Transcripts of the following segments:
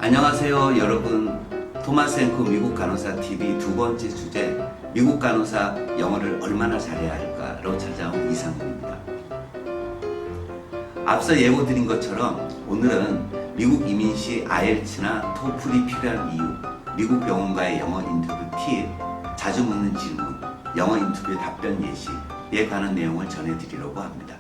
안녕하세요 여러분. 토마스 앵커 미국 간호사 TV 두 번째 주제, 미국 간호사 영어를 얼마나 잘해야 할까로 찾아온 이상훈입니다. 앞서 예고드린 것처럼 오늘은 미국 이민 시 IELTS나 토플이 필요한 이유, 미국 병원과의 영어 인터뷰 팁, 자주 묻는 질문, 영어 인터뷰 답변 예시에 관한 내용을 전해드리려고 합니다.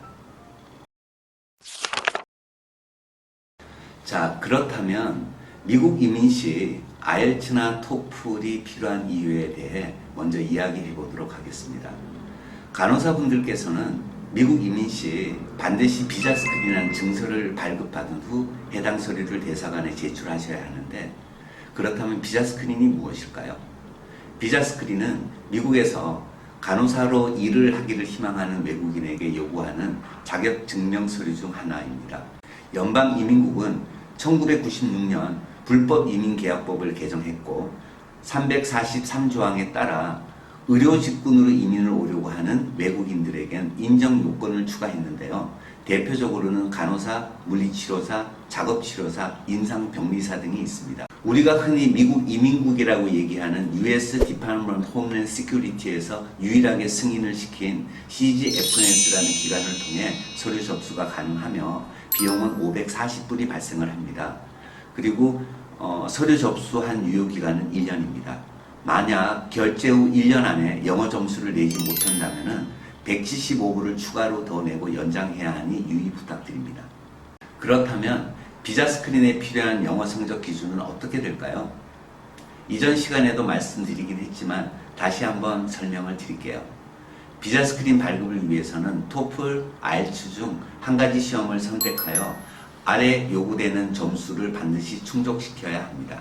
자, 그렇다면 미국 이민 시 IELTS나 토플이 필요한 이유에 대해 먼저 이야기해 보도록 하겠습니다. 간호사분들께서는 미국 이민 시 반드시 비자 스크린이라는 증서를 발급받은 후 해당 서류를 대사관에 제출하셔야 하는데, 그렇다면 비자 스크린이 무엇일까요? 비자 스크린은 미국에서 간호사로 일을 하기를 희망하는 외국인에게 요구하는 자격 증명 서류 중 하나입니다. 연방이민국은 1996년 불법 이민계약법을 개정했고 343조항에 따라 의료 직군으로 이민을 오려고 하는 외국인들에겐 인정 요건을 추가했는데요. 대표적으로는 간호사, 물리치료사, 작업치료사, 인상병리사 등이 있습니다. 우리가 흔히 미국 이민국이라고 얘기하는 US Department of Homeland Security에서 유일하게 승인을 시킨 CGFNS라는 기관을 통해 서류 접수가 가능하며 비용은 $540이 발생을 합니다. 그리고 서류 접수한 유효기간은 1년입니다. 만약 결제 후 1년 안에 영어 점수를 내지 못한다면 175불을 추가로 더 내고 연장해야 하니 유의 부탁드립니다. 그렇다면 비자 스크린에 필요한 영어 성적 기준은 어떻게 될까요? 이전 시간에도 말씀드리긴 했지만 다시 한번 설명을 드릴게요. 비자 스크린 발급을 위해서는 토플, IELTS 중 한 가지 시험을 선택하여 아래 요구되는 점수를 반드시 충족시켜야 합니다.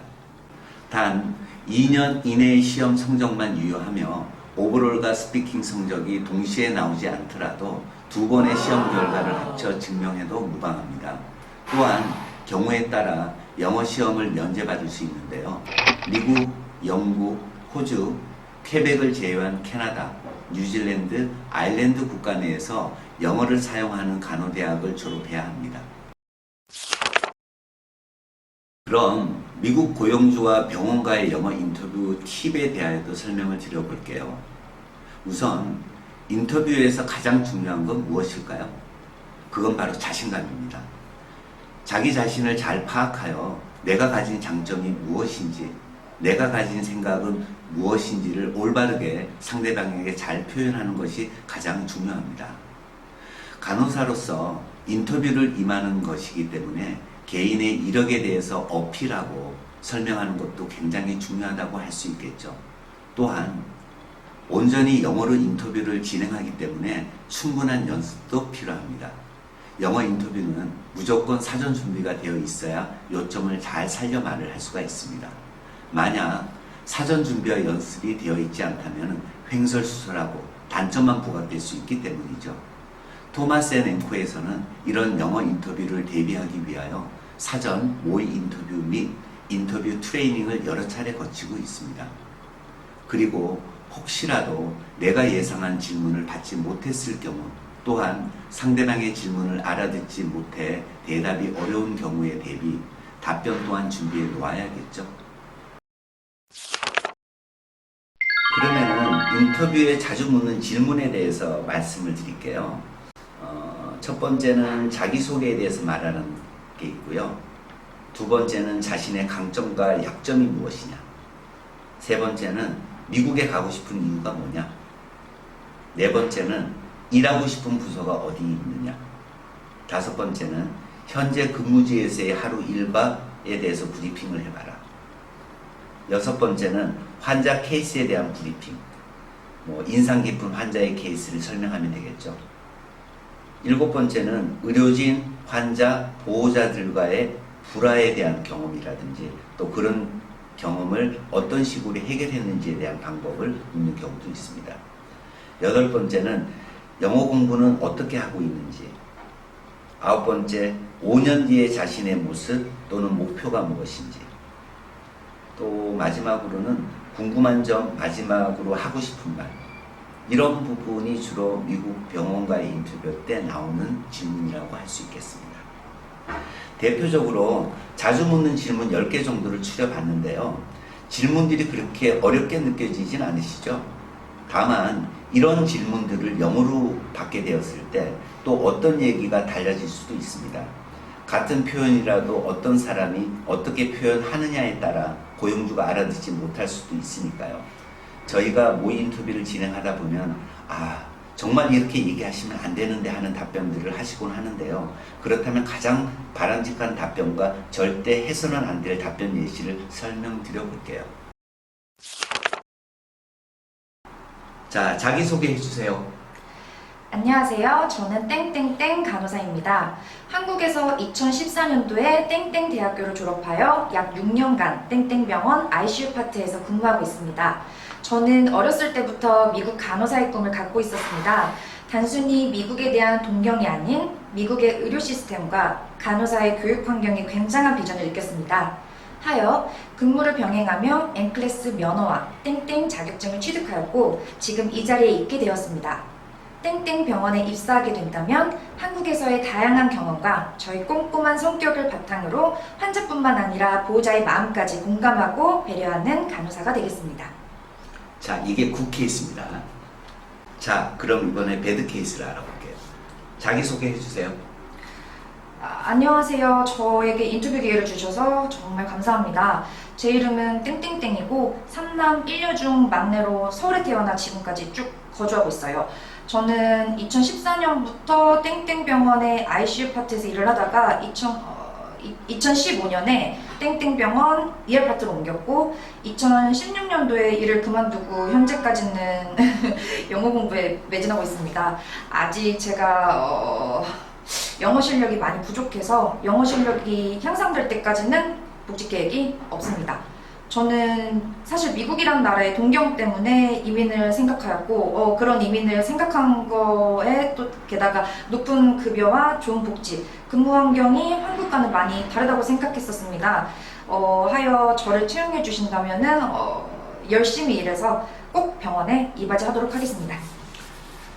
단 2년 이내의 시험 성적만 유효하며 오버롤과 스피킹 성적이 동시에 나오지 않더라도 두 번의 시험 결과를 합쳐 증명해도 무방합니다. 또한 경우에 따라 영어 시험을 면제받을 수 있는데요. 미국, 영국, 호주, 퀘벡을 제외한 캐나다, 뉴질랜드, 아일랜드 국가 내에서 영어를 사용하는 간호대학을 졸업해야 합니다. 그럼 미국 고용주와 병원과의 영어 인터뷰 팁에 대하여도 설명을 드려볼게요. 우선 인터뷰에서 가장 중요한 건 무엇일까요? 그건 바로 자신감입니다. 자기 자신을 잘 파악하여 내가 가진 장점이 무엇인지, 내가 가진 생각은 무엇인지를 올바르게 상대방에게 잘 표현하는 것이 가장 중요합니다. 간호사로서 인터뷰를 임하는 것이기 때문에 개인의 이력에 대해서 어필하고 설명하는 것도 굉장히 중요하다고 할 수 있겠죠. 또한 온전히 영어로 인터뷰를 진행하기 때문에 충분한 연습도 필요합니다. 영어 인터뷰는 무조건 사전 준비가 되어 있어야 요점을 잘 살려 말을 할 수가 있습니다. 만약 사전 준비와 연습이 되어 있지 않다면 횡설수설하고 단점만 부각될 수 있기 때문이죠. 토마스 앤 앵커에서는 이런 영어 인터뷰를 대비하기 위하여 사전 모의 인터뷰 및 인터뷰 트레이닝을 여러 차례 거치고 있습니다. 그리고 혹시라도 내가 예상한 질문을 받지 못했을 경우, 또한 상대방의 질문을 알아듣지 못해 대답이 어려운 경우에 대비 답변 또한 준비해 놓아야겠죠. 그러면은 인터뷰에 자주 묻는 질문에 대해서 말씀을 드릴게요. 첫 번째는 자기소개에 대해서 말하는 게 있고요. 두 번째는 자신의 강점과 약점이 무엇이냐. 세 번째는 미국에 가고 싶은 이유가 뭐냐. 네 번째는 일하고 싶은 부서가 어디 있느냐. 다섯 번째는 현재 근무지에서의 하루 일과에 대해서 브리핑을 해봐라. 여섯 번째는 환자 케이스에 대한 브리핑. 인상 깊은 환자의 케이스를 설명하면 되겠죠. 일곱 번째는 의료진, 환자, 보호자들과의 불화에 대한 경험이라든지 또 그런 경험을 어떤 식으로 해결했는지에 대한 방법을 묻는 경우도 있습니다. 여덟 번째는 영어 공부는 어떻게 하고 있는지. 아홉 번째, 5년 뒤에 자신의 모습 또는 목표가 무엇인지. 또 마지막으로는 궁금한 점, 마지막으로 하고 싶은 말. 이런 부분이 주로 미국 병원과의 인터뷰 때 나오는 질문이라고 할 수 있겠습니다. 대표적으로 자주 묻는 질문 10개 정도를 추려봤는데요. 질문들이 그렇게 어렵게 느껴지진 않으시죠? 다만 이런 질문들을 영어로 받게 되었을 때 또 어떤 얘기가 달라질 수도 있습니다. 같은 표현이라도 어떤 사람이 어떻게 표현하느냐에 따라 고용주가 알아듣지 못할 수도 있으니까요. 저희가 모의 인터뷰를 진행하다 보면 정말 이렇게 얘기하시면 안 되는데 하는 답변들을 하시곤 하는데요. 그렇다면 가장 바람직한 답변과 절대 해서는 안 될 답변 예시를 설명드려 볼게요. 자, 자기소개해 주세요. 안녕하세요. 저는 땡땡땡 간호사입니다. 한국에서 2014년도에 땡땡대학교를 졸업하여 약 6년간 땡땡병원 ICU 파트에서 근무하고 있습니다. 저는 어렸을 때부터 미국 간호사의 꿈을 갖고 있었습니다. 단순히 미국에 대한 동경이 아닌 미국의 의료 시스템과 간호사의 교육 환경에 굉장한 비전을 느꼈습니다. 하여 근무를 병행하며 N클래스 면허와 땡땡 자격증을 취득하였고 지금 이 자리에 있게 되었습니다. 땡땡 병원에 입사하게 된다면 한국에서의 다양한 경험과 저희 꼼꼼한 성격을 바탕으로 환자뿐만 아니라 보호자의 마음까지 공감하고 배려하는 간호사가 되겠습니다. 자, 이게 굿 케이스입니다. 자, 그럼 이번에 배드 케이스를 알아볼게요. 자기소개해 주세요. 안녕하세요. 저에게 인터뷰 기회를 주셔서 정말 감사합니다. 제 이름은 땡땡땡이고 3남 1녀 중 막내로 서울에 태어나 지금까지 쭉 거주하고 있어요. 저는 2014년부터 땡땡병원의 ICU 파트에서 일을 하다가 2015년에 땡땡병원 ER 파트로 옮겼고 2016년도에 일을 그만두고 현재까지는 영어 공부에 매진하고 있습니다. 아직 제가 영어 실력이 많이 부족해서 영어 실력이 향상될 때까지는 복직 계획이 없습니다. 저는 사실 미국이란 나라의 동경 때문에 이민을 생각하였고 그런 이민을 생각한 거에 또 게다가 높은 급여와 좋은 복지, 근무 환경이 한국과는 많이 다르다고 생각했었습니다. 하여 저를 채용해 주신다면은 열심히 일해서 꼭 병원에 이바지하도록 하겠습니다.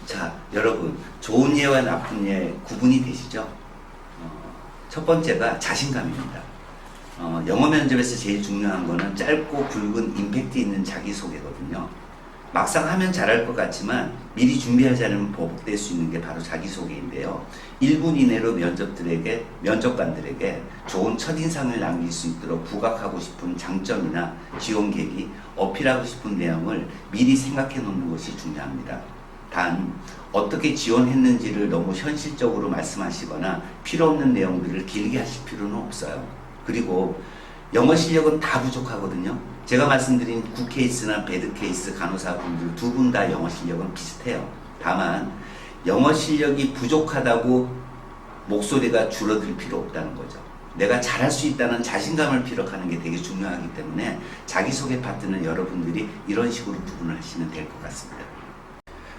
자, 여러분, 좋은 예와 나쁜 예 구분이 되시죠? 첫 번째가 자신감입니다. 영어 면접에서 제일 중요한 거는 짧고 굵은 임팩트 있는 자기소개거든요. 막상 하면 잘할 것 같지만 미리 준비하지 않으면 버벅될 수 있는 게 바로 자기소개인데요. 1분 이내로 면접관들에게 좋은 첫인상을 남길 수 있도록 부각하고 싶은 장점이나 지원 계기, 어필하고 싶은 내용을 미리 생각해 놓는 것이 중요합니다. 단, 어떻게 지원했는지를 너무 현실적으로 말씀하시거나 필요 없는 내용들을 길게 하실 필요는 없어요. 그리고 영어 실력은 다 부족하거든요. 제가 말씀드린 굿 케이스나 배드 케이스 간호사분들 두 분 다 영어 실력은 비슷해요. 다만 영어 실력이 부족하다고 목소리가 줄어들 필요 없다는 거죠. 내가 잘할 수 있다는 자신감을 피력하는 게 되게 중요하기 때문에 자기소개 파트는 여러분들이 이런 식으로 구분을 하시면 될 것 같습니다.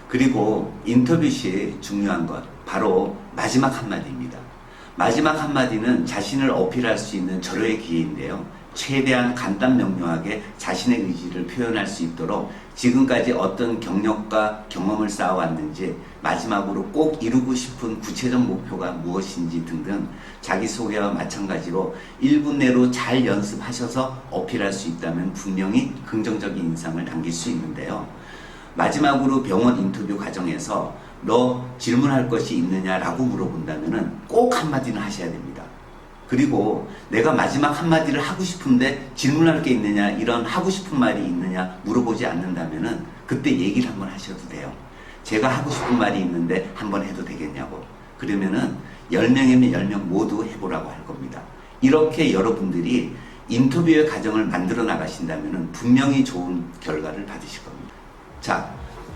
그리고 인터뷰 시 중요한 것, 바로 마지막 한마디입니다. 마지막 한마디는 자신을 어필할 수 있는 절호의 기회인데요. 최대한 간단 명료하게 자신의 의지를 표현할 수 있도록 지금까지 어떤 경력과 경험을 쌓아왔는지, 마지막으로 꼭 이루고 싶은 구체적 목표가 무엇인지 등등 자기소개와 마찬가지로 1분 내로 잘 연습하셔서 어필할 수 있다면 분명히 긍정적인 인상을 남길 수 있는데요. 마지막으로 병원 인터뷰 과정에서 너 질문할 것이 있느냐라고 물어본다면 꼭 한마디는 하셔야 됩니다. 그리고 내가 마지막 한마디를 하고 싶은데 질문할 게 있느냐, 이런 하고 싶은 말이 있느냐 물어보지 않는다면 그때 얘기를 한번 하셔도 돼요. 제가 하고 싶은 말이 있는데 한번 해도 되겠냐고. 그러면은 10명이면 10명 모두 해보라고 할 겁니다. 이렇게 여러분들이 인터뷰의 과정을 만들어 나가신다면 분명히 좋은 결과를 받으실 겁니다. 자,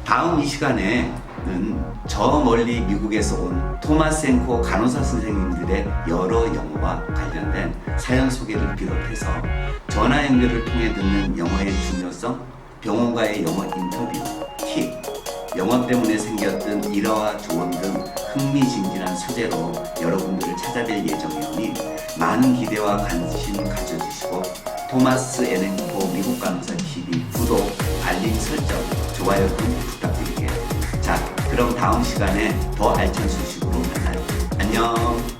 다음 이 시간에는 저 멀리 미국에서 온 토마스 앵코 간호사 선생님들의 여러 영어와 관련된 사연 소개를 비롯해서 전화 연결을 통해 듣는 영어의 중요성, 병원과의 영어 인터뷰, 팁, 영어 때문에 생겼던 일화와 조언 등 흥미진진한 소재로 여러분들을 찾아뵐 예정이오니 많은 기대와 관심 가져주시고 토마스 앵코 미국 간호사 TV 구독, 알림 설정, 좋아요 등 부탁드릴게요. 자, 그럼 다음 시간에 더 알찬 소식으로 만나요. 안녕.